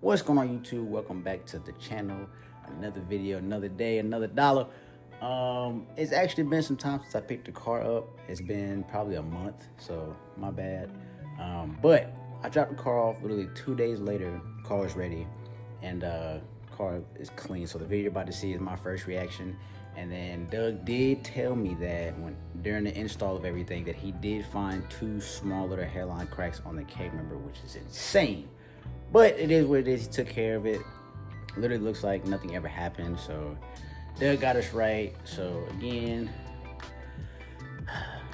What's going on, YouTube? Welcome back to the channel. Another video, another day, another dollar. It's actually been some time since I picked the car up. It's been probably a month, so my bad. But I dropped the car off literally 2 days later. Car is ready, and car is clean. So the video you're about to see is my first reaction. And then Doug did tell me that during the install of everything that he did find 2 small little hairline cracks on the cab member, which is insane. But it is what it is. He took care of it. Literally looks like nothing ever happened. So Doug got us right. So again,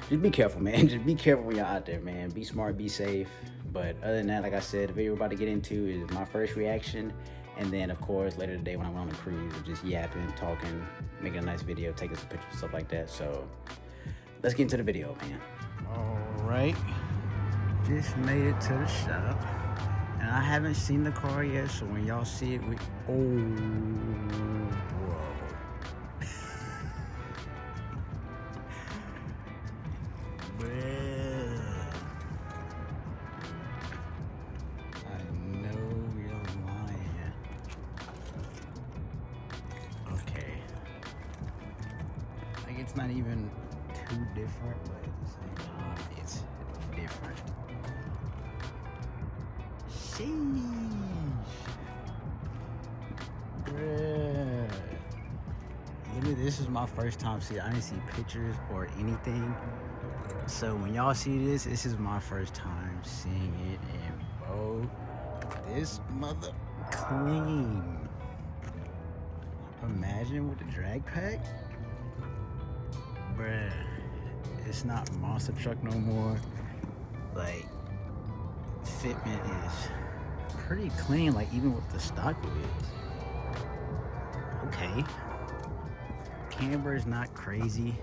just be careful, man. Just be careful when you're out there, man. Be smart, be safe. But other than that, like I said, the video we're about to get into is my first reaction. And then, of course, later today when I went on the cruise, we're just yapping, talking, making a nice video, taking some pictures, stuff like that. So let's get into the video, man. All right. Just made it to the shop. And I haven't seen the car yet, so when y'all see it, oh, bro. I know you're lying. Okay. Like, it's not even too different, but at the same time, it's different. Bruh. Literally, this is my first time seeing it. I didn't see pictures or anything. So when y'all see this, this is my first time seeing it. And bro, this mother clean. Imagine with the drag pack. Bruh, it's not monster truck no more. Like, fitment is pretty clean, like even with the stock wheels. Okay, camber is not crazy.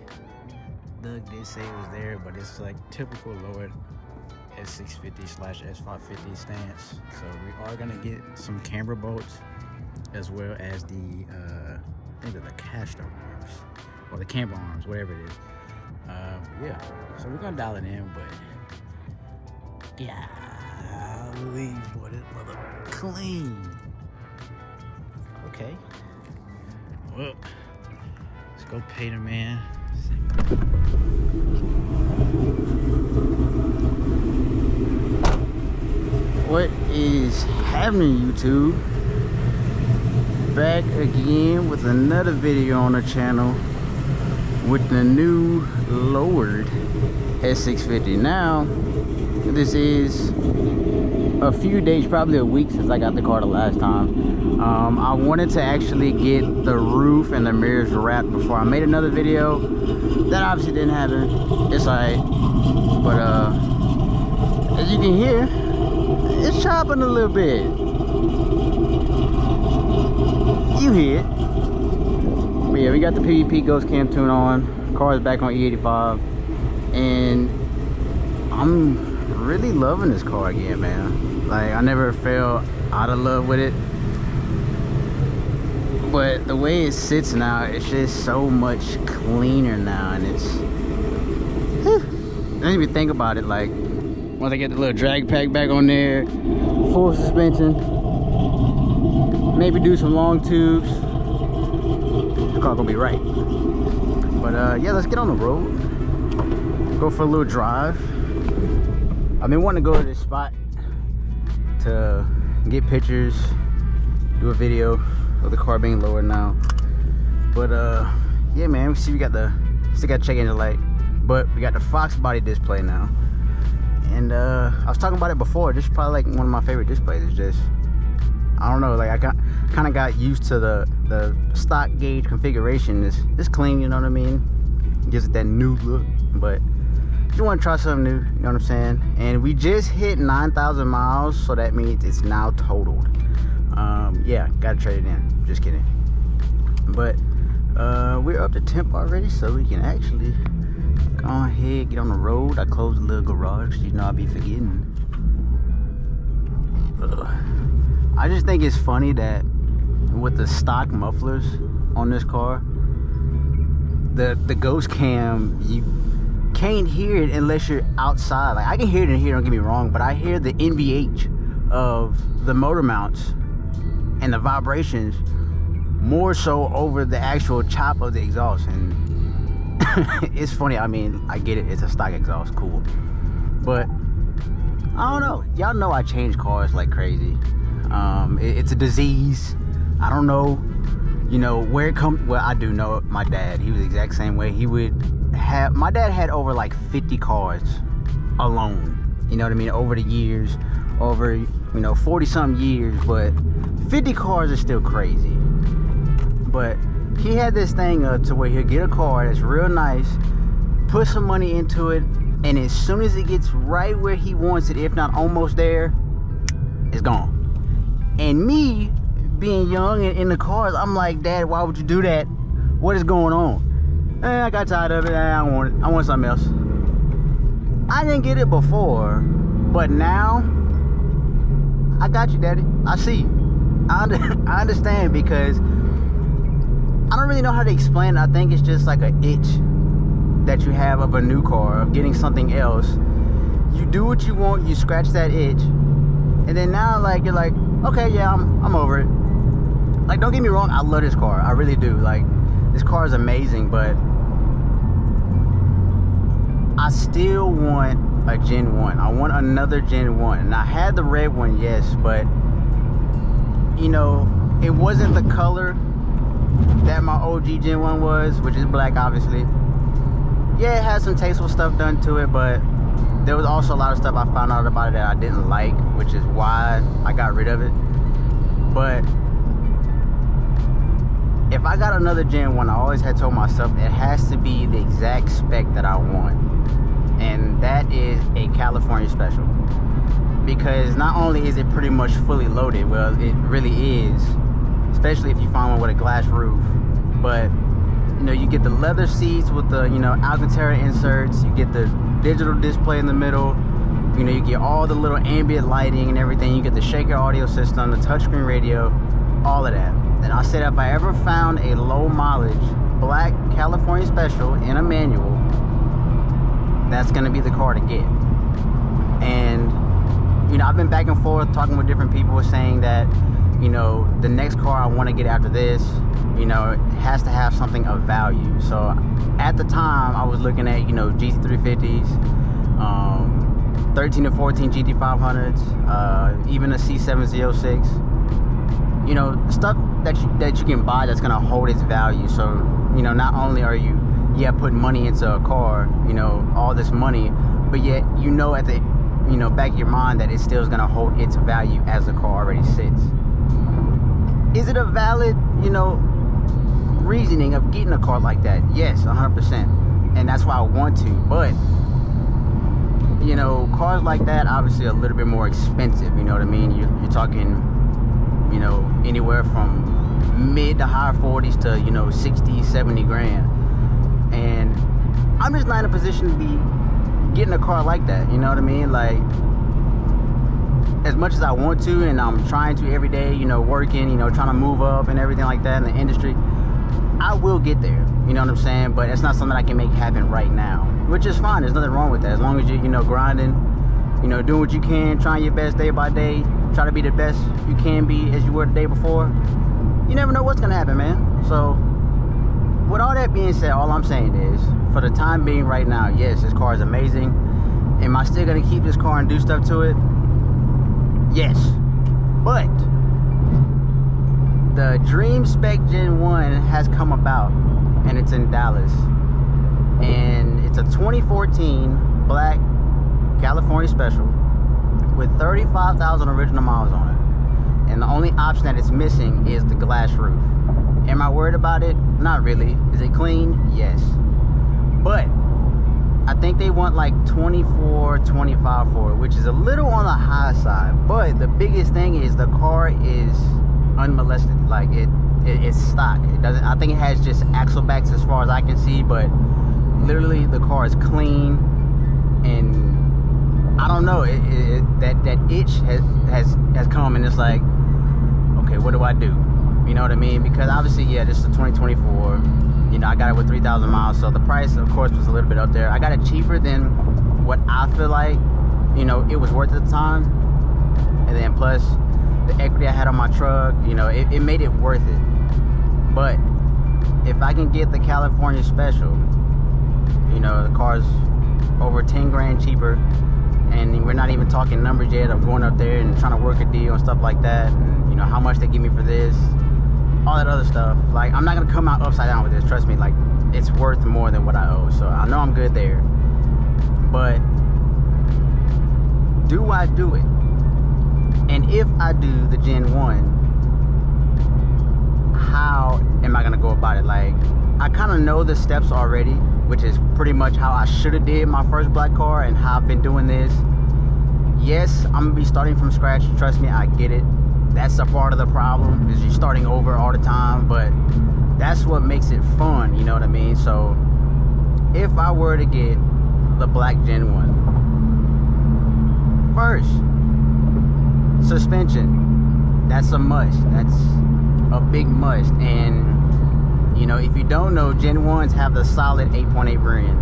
Doug did say it was there, but it's like typical lowered S650/S550 stance. So we are gonna get some camber bolts as well as the I think they're the caster arms or the camber arms, whatever it is. Yeah, so we're gonna dial it in, but yeah. Leave what it mother clean. Okay. Well, let's go pay the man. What is happening, YouTube? Back again with another video on the channel with the new lowered S650. Now, this is a few days, probably a week since I got the car the last time. I wanted to actually get the roof and the mirrors wrapped before I made another video. That obviously didn't happen. It's alright, but as you can hear, it's chopping a little bit. You hear it. But yeah, we got the PVP Ghost Cam tune on. Car is back on E85, and I'm really loving this car again, man. Like, I never fell out of love with it, but the way it sits now, it's just so much cleaner now. And it's I didn't even think about it. Like, once I get the little drag pack back on there, full suspension, maybe do some long tubes, the car gonna be right. But yeah, let's get on the road, go for a little drive. I've been wanting to go to this spot to get pictures, do a video of the car being lowered now. But yeah, man, we see we got still got check engine light, but we got the Fox body display now. And I was talking about it before. This is probably like one of my favorite displays. It's just, I don't know, like I kind of got used to the stock gauge configuration. It's clean, you know what I mean? Gives it that new look, but you want to try something new, you know what I'm saying? And we just hit 9,000 miles, so that means it's now totaled. Yeah, gotta trade it in. Just kidding. But we're up to temp already, so we can actually go ahead, get on the road. I closed the little garage, you know, I'll be forgetting. I just think it's funny that with the stock mufflers on this car, the Ghost Cam, you can't hear it unless you're outside. Like, I can hear it in here, don't get me wrong, but I hear the NVH of the motor mounts and the vibrations more so over the actual chop of the exhaust. And it's funny, I mean, I get it, it's a stock exhaust, cool, but I don't know. Y'all know I change cars like crazy. It's a disease. I don't know, you know, where it comes. Well, I do know my dad. He was the exact same way. He would have, my dad had over like 50 cars alone. You know what I mean? Over the years, over, you know, 40 something years, but 50 cars is still crazy. But he had this thing to where he'll get a car that's real nice, put some money into it, and as soon as it gets right where he wants it, if not almost there, it's gone. And me, being young and in the cars, I'm like, Dad, why would you do that? What is going on? I got tired of it. I don't want it. I want something else. I didn't get it before, but now I got you, Daddy. I see. I understand, because I don't really know how to explain it. I think it's just like an itch that you have of a new car, of getting something else. You do what you want, you scratch that itch, and then now, like, you're like, okay, yeah, I'm over it. Like, don't get me wrong, I love this car, I really do. Like, this car is amazing, but I still want a Gen 1. I want another Gen 1. And I had the red one, yes, but you know, it wasn't the color that my OG Gen 1 was, which is black, obviously. Yeah, it had some tasteful stuff done to it, but there was also a lot of stuff I found out about it that I didn't like, which is why I got rid of it. But if I got another Gen 1, I always had told myself it has to be the exact spec that I want, and that is a California Special. Because not only is it pretty much fully loaded, well, it really is, especially if you find one with a glass roof, but you know, you get the leather seats with the, you know, Alcantara inserts, you get the digital display in the middle, you know, you get all the little ambient lighting and everything, you get the shaker audio system, the touchscreen radio, all of that. And I said if I ever found a low mileage black California Special in a manual, that's gonna be the car to get. And you know, I've been back and forth talking with different people saying that, you know, the next car I want to get after this, you know, it has to have something of value. So at the time I was looking at, you know, GT350s, 13 to 14 GT500s, even a C706, you know, stuff that you can buy that's gonna hold its value. So, you know, not only are you, yeah, putting money into a car, you know, all this money, but yet, you know, at the, you know, back of your mind that it still is gonna hold its value as the car already sits. Is it a valid, you know, reasoning of getting a car like that? Yes, 100%, and that's why I want to. But you know, cars like that obviously are a little bit more expensive. You know what I mean? You're talking, you know, anywhere from mid to high 40s to, you know, 60, 70 grand. And I'm just not in a position to be getting a car like that. You know what I mean? Like, as much as I want to, and I'm trying to every day, you know, working, you know, trying to move up and everything like that in the industry, I will get there. You know what I'm saying? But it's not something I can make happen right now, which is fine. There's nothing wrong with that. As long as you're, you know, grinding, you know, doing what you can, trying your best day by day, try to be the best you can be as you were the day before. You never know what's gonna happen, man. So with all that being said, all I'm saying is, for the time being right now, yes, this car is amazing. Am I still gonna keep this car and do stuff to it? Yes. But the Dream Spec Gen 1 has come about, and it's in Dallas. And it's a 2014 black California Special with 35,000 original miles on it. And the only option that it's missing is the glass roof. Am I worried about it? Not really. Is it clean? Yes. But I think they want like 24, 25 for it, which is a little on the high side. But the biggest thing is the car is unmolested. Like it's stock. It doesn't, I think it has just axle backs as far as I can see, but literally the car is clean. And I don't know, that itch has come, and it's like, okay, what do I do? You know what I mean? Because obviously, yeah, this is a 2024. You know, I got it with 3,000 miles, so the price, of course, was a little bit up there. I got it cheaper than what I feel like, you know, it was worth at the time. And then plus, the equity I had on my truck, you know, it made it worth it. But if I can get the California special, you know, the car's over 10 grand cheaper, and we're not even talking numbers yet of going up there and trying to work a deal and stuff like that, and you know how much they give me for this, all that other stuff. Like, I'm not gonna come out upside down with this, trust me. Like, it's worth more than what I owe, so I know I'm good there. But do I do it? And if I do the Gen 1, how am I gonna go about it? Like, I kind of know the steps already, which is pretty much how I should have did my first black car and how I've been doing this. Yes, I'm gonna be starting from scratch, trust me, I get it. That's a part of the problem, is you're starting over all the time, but that's what makes it fun, you know what I mean? So if I were to get the black Gen 1, first, suspension, that's a must. That's a big must. And you know, if you don't know, Gen 1s have the solid 8.8 rear end.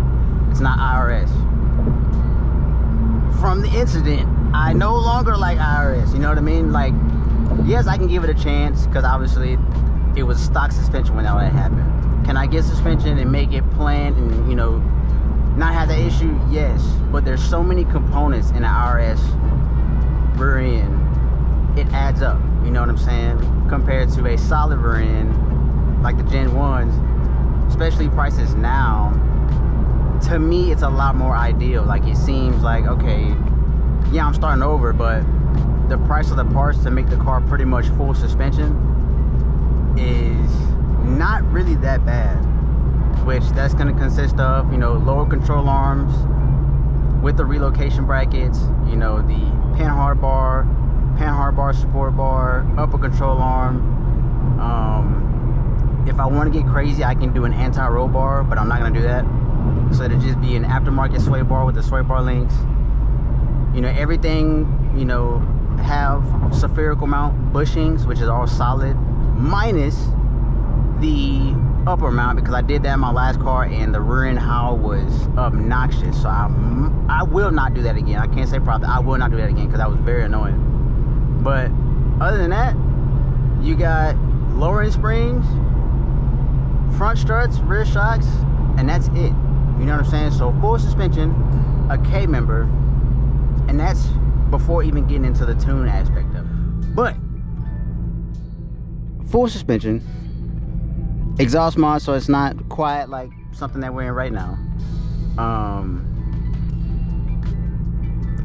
It's not IRS. From the incident, I no longer like IRS, you know what I mean? Like, yes, I can give it a chance, because obviously it was stock suspension when that happened. Can I get suspension and make it planned and, you know, not have that issue? Yes, but there's so many components in the IRS rear end, it adds up, you know what I'm saying? Compared to a solid rear end like the Gen 1s, especially prices now, to me it's a lot more ideal. Like, it seems like, okay, yeah, I'm starting over, but the price of the parts to make the car pretty much full suspension is not really that bad, which that's going to consist of, you know, lower control arms with the relocation brackets, you know, the pan hard bar support bar, upper control arm. If I want to get crazy, I can do an anti-roll bar, but I'm not going to do that. So it'll just be an aftermarket sway bar with the sway bar links. You know, everything, you know, have spherical mount bushings, which is all solid, minus the upper mount, because I did that in my last car and the rear end howl was obnoxious. So I will not do that again. I can't say probably, I will not do that again, because that was very annoying. But other than that, you got lowering springs, front struts, rear shocks, and that's it. You know what I'm saying? So full suspension, a K member, and that's before even getting into the tune aspect of it. But full suspension, exhaust mod, so it's not quiet like something that we're in right now.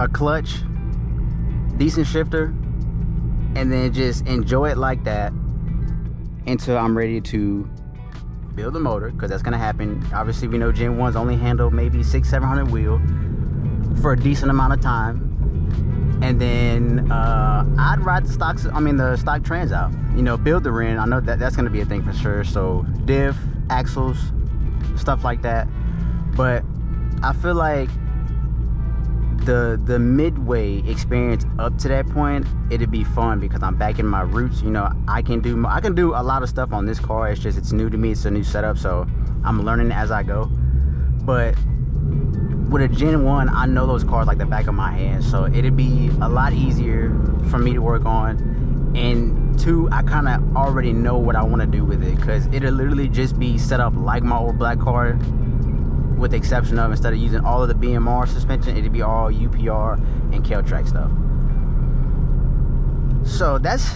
A clutch, decent shifter, and then just enjoy it like that until I'm ready to build the motor, because that's gonna happen. Obviously, we know Gen 1s only handle maybe 600-700 wheel for a decent amount of time, and then I'd ride the stocks. I mean, the stock trans out. You know, build the rear. I know that's gonna be a thing for sure. So diff, axles, stuff like that. But I feel like the midway experience up to that point, it'd be fun because I'm back in my roots. You know, I can do a lot of stuff on this car. It's just, it's new to me. It's a new setup, so I'm learning as I go. But with a Gen 1, I know those cars like the back of my hand, so it'd be a lot easier for me to work on. And two, I kind of already know what I want to do with it, because it'll literally just be set up like my old black car, with the exception of, instead of using all of the BMR suspension, it'd be all UPR and Kelltrac stuff. So that's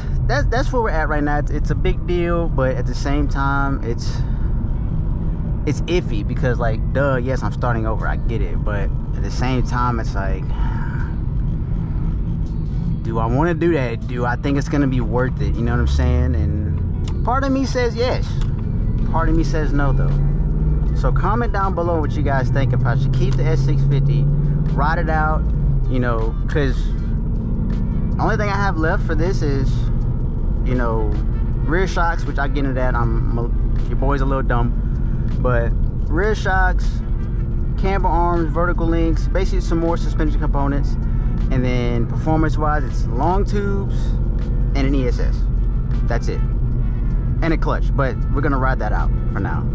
where we're at right now. It's a big deal, but at the same time, it's iffy, because like, duh, yes, I'm starting over, I get it, but at the same time, it's like, do I want to do that? Do I think it's gonna be worth it? You know what I'm saying? And part of me says yes, part of me says no though. So comment down below what you guys think, if I should keep the S650, ride it out, you know, because the only thing I have left for this is, you know, rear shocks, which I get into that. Your boy's a little dumb, but rear shocks, camber arms, vertical links, basically some more suspension components, and then performance wise, it's long tubes and an ESS. That's it, and a clutch, but we're gonna ride that out for now.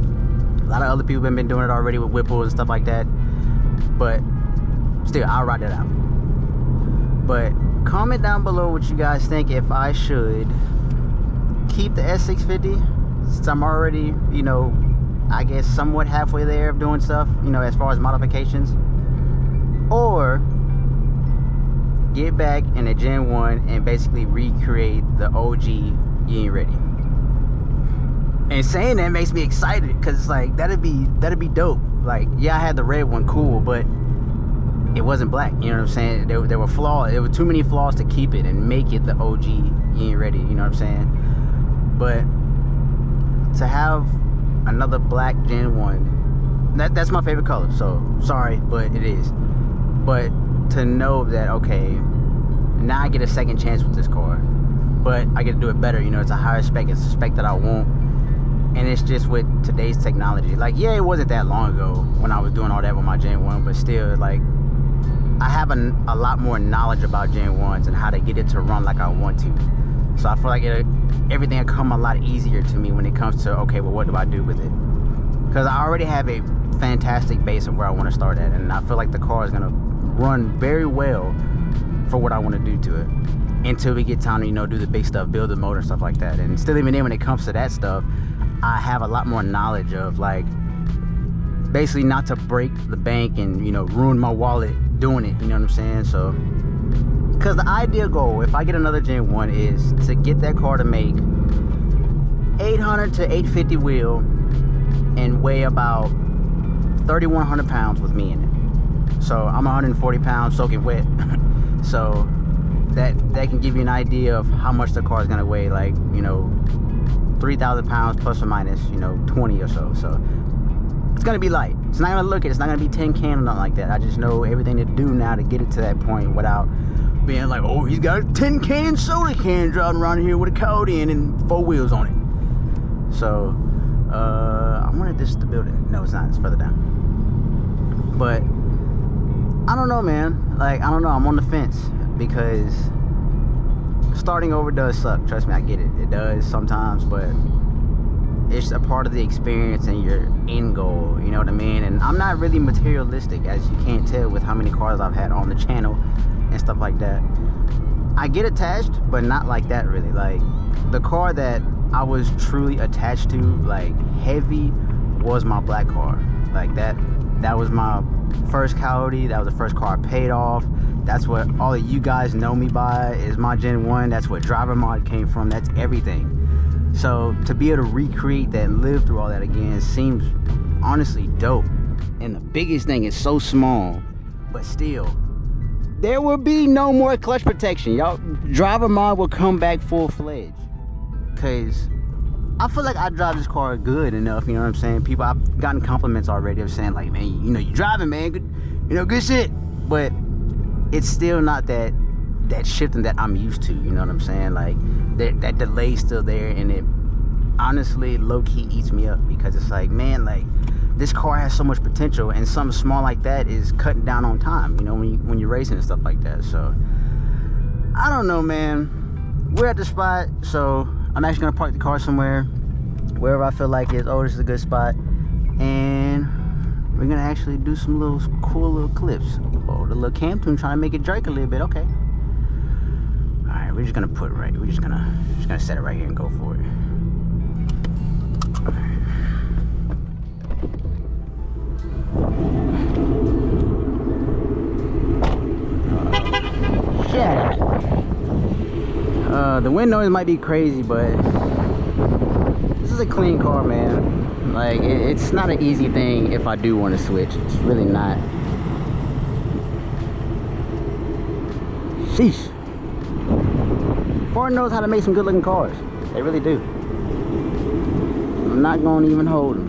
A lot of other people have been doing it already with Whipples and stuff like that, but still, I'll ride that out. But comment down below what you guys think, if I should keep the S650 since I'm already, you know, I guess somewhat halfway there of doing stuff, you know, as far as modifications, or get back in a Gen 1 and basically recreate the OG You Ain't Ready. And saying that makes me excited, because it's like that'd be dope. Like, yeah, I had the red one, cool, but it wasn't black, you know what I'm saying? There were flaws. There were too many flaws to keep it and make it the OG You Ain't Ready, you know what I'm saying? But to have another black Gen 1, that's my favorite color, so sorry, but it is. But to know that, okay, now I get a second chance with this car, but I get to do it better, you know, it's a higher spec, it's a spec that I want, and it's just with today's technology. Like, yeah, it wasn't that long ago when I was doing all that with my Gen 1, but still, like, I have a lot more knowledge about Gen 1s and how to get it to run like I want to. So I feel like everything will come a lot easier to me when it comes to, okay, well, what do I do with it? Because I already have a fantastic base of where I want to start at, and I feel like the car is going to run very well for what I want to do to it until we get time to, you know, do the big stuff, build the motor and stuff like that. And still, even then, when it comes to that stuff, I have a lot more knowledge of, like, basically not to break the bank and, you know, ruin my wallet doing it, you know what I'm saying? So, because the ideal goal, if I get another Gen 1, is to get that car to make 800 to 850 wheel and weigh about 3,100 pounds with me in it. So I'm 140 pounds soaking wet. So that can give you an idea of how much the car is going to weigh, like, you know, 3,000 pounds plus or minus, you know, 20 or so. So it's going to be light. It's not going to look it. It's not going to be 10 can or nothing like that. I just know everything to do now to get it to that point without being like, oh, he's got a 10 can soda can driving around here with a coyote and 4 wheels on it. So I wanted this to build it. No, it's not. It's further down. But I don't know, man. Like, I don't know. I'm on the fence, because starting over does suck. Trust me, I get it. It does sometimes, but it's a part of the experience and your end goal, you know what I mean? And I'm not really materialistic, as you can't tell with how many cars I've had on the channel and stuff like that. I get attached, but not like that, really. Like, the car that I was truly attached to, like, heavy, was my black car. Like, that was my first Coyote. That was the first car I paid off. That's what all of you guys know me by, is my Gen 1. That's what Driver Mod came from. That's everything. So to be able to recreate that and live through all that again seems honestly dope. And the biggest thing is so small, but still, there will be no more clutch protection. Y'all, Driver Mod will come back full-fledged, because I feel like I drive this car good enough, you know what I'm saying? People, I've gotten compliments already of saying, like, man, you know, you driving, man, good, you know, good shit. But it's still not that shifting that I'm used to, you know what I'm saying? Like, that delay's still there, and it honestly low-key eats me up, because it's like, man, like, this car has so much potential, and something small like that is cutting down on time, you know, when you're racing and stuff like that. So I don't know, man. We're at the spot, so I'm actually gonna park the car somewhere, wherever I feel like it. Oh, this is a good spot, and we're gonna actually do some little cool little clips. Oh, the little cam tune trying to make it jerk a little bit. Okay. All right, we're just gonna put it right. We're just gonna set it right here and go for it. Shit. The wind noise might be crazy, but this is a clean car, man. Like, it's not an easy thing if I do want to switch. It's really not. Sheesh. Ford knows how to make some good looking cars. They really do. I'm not gonna even hold them.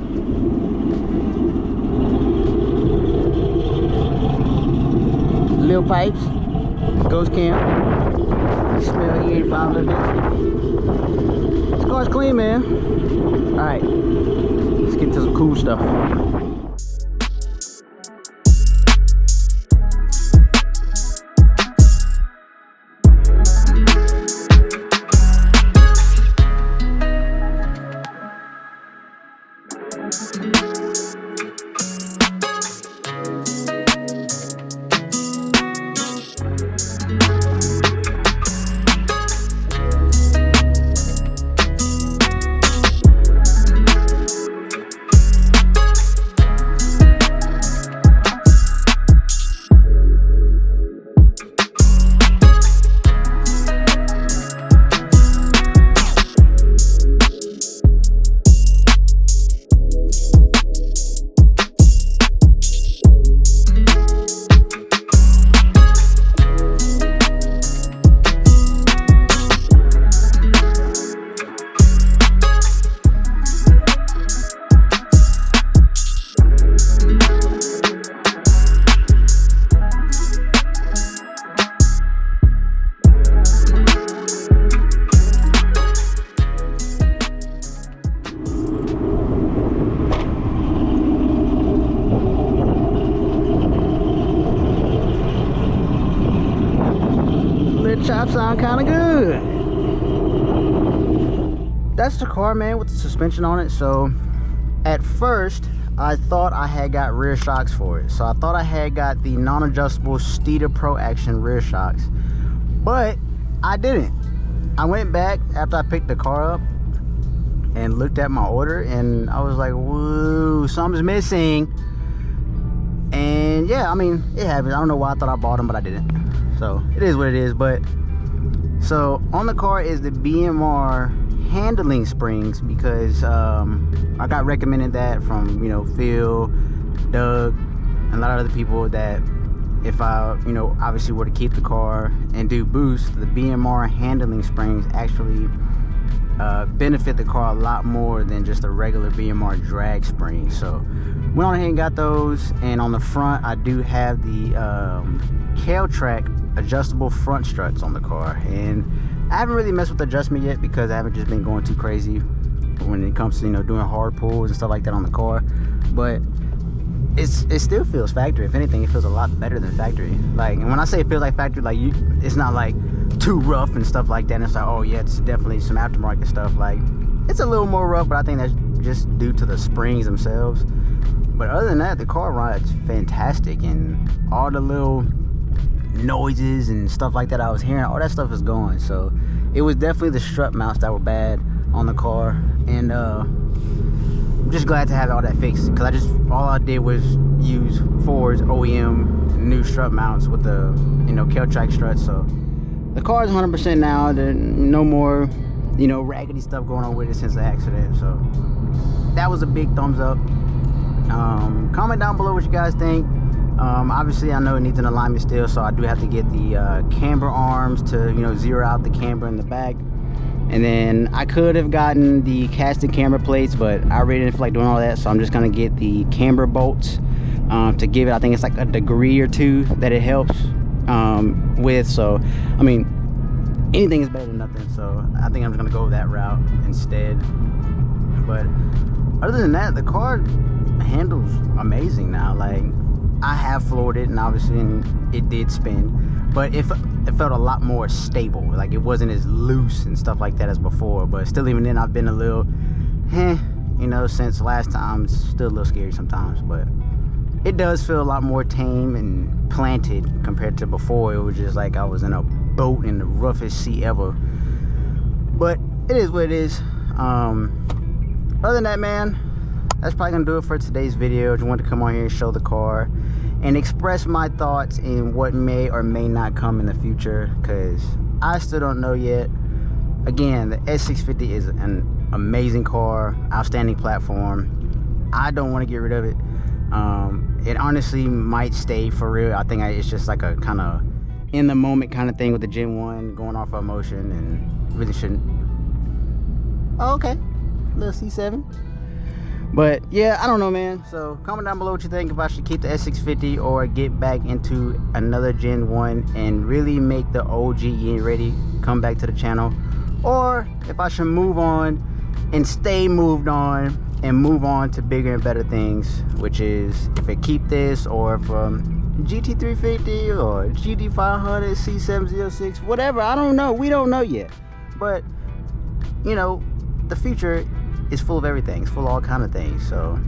Lil Pipes, Ghost Camp. Smell E85 a little bit. This car's clean, man. Alright, let's get to some cool stuff. sound kind of good. That's the car, man, with the suspension on it. So at first I thought I had got rear shocks for it. So I thought I had got the non-adjustable Steeder Pro Action rear shocks, but I didn't. I went back after I picked the car up and looked at my order, and I was like, whoa, something's missing. And yeah, I mean, it happens. I don't know why I thought I bought them, but I didn't. So it is what it is. But so on the car is the BMR handling springs, because I got recommended that from, you know, Phil, Doug, and a lot of other people, that if I, you know, obviously were to keep the car and do boost, the BMR handling springs actually benefit the car a lot more than just a regular BMR drag spring. So went on ahead and got those. And on the front, I do have the Kelltrac adjustable front struts on the car, and I haven't really messed with the adjustment yet because I haven't just been going too crazy when it comes to, you know, doing hard pulls and stuff like that on the car. But it still feels factory. If anything, it feels a lot better than factory. Like, and when I say it feels like factory, like, it's not like too rough and stuff like that. And it's like, oh yeah, it's definitely some aftermarket stuff. Like, it's a little more rough, but I think that's just due to the springs themselves. But other than that, the car rides fantastic, and all the little noises and stuff like that I was hearing, all that stuff is gone. So it was definitely the strut mounts that were bad on the car, and I'm just glad to have all that fixed, because all I did was use Ford's OEM new strut mounts with the, you know, Kelltrac struts. So the car is 100% now. There's no more, you know, raggedy stuff going on with it since the accident. So that was a big thumbs up. Comment down below what you guys think. Obviously I know it needs an alignment still, so I do have to get the camber arms to, you know, zero out the camber in the back. And then I could have gotten the casted camber plates, but I really didn't feel like doing all that, so I'm just gonna get the camber bolts to give it, I think it's like a degree or two that it helps with. So I mean, anything is better than nothing, so I think I'm just gonna go that route instead. But other than that, the car handles amazing now. Like, I have floored it, and obviously it did spin, but it felt a lot more stable. Like, it wasn't as loose and stuff like that as before. But still, even then, I've been a little you know, since last time. It's still a little scary sometimes, but it does feel a lot more tame and planted compared to before. It was just like I was in a boat in the roughest sea ever. But it is what it is. Other than that, man, that's probably gonna do it for today's video. Just wanted to come on here and show the car and express my thoughts in what may or may not come in the future, because I still don't know yet. Again, the S650 is an amazing car, outstanding platform. I don't want to get rid of it. It honestly might stay for real. I think it's just like a kind of in the moment kind of thing with the Gen 1, going off of emotion, and really shouldn't. Oh, okay, little C7. But yeah, I don't know, man. So comment down below what you think, if I should keep the S650 or get back into another Gen 1 and really make the OG Yin ready come back to the channel, or if I should move on and stay moved on and move on to bigger and better things, which is if I keep this, or if GT350 or GT500, C706, whatever. I don't know. We don't know yet. But you know, the future is full of everything. It's full of all kind of things. So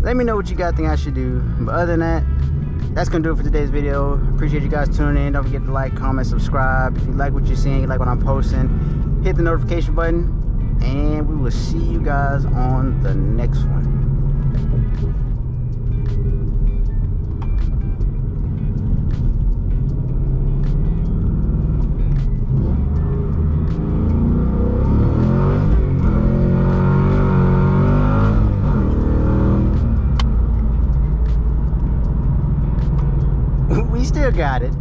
let me know what you guys think I should do. But other than that, that's gonna do it for today's video. Appreciate you guys tuning in. Don't forget to like, comment, subscribe. If you like what you're seeing, you like what I'm posting, hit the notification button, and we will see you guys on the next one. We still got it.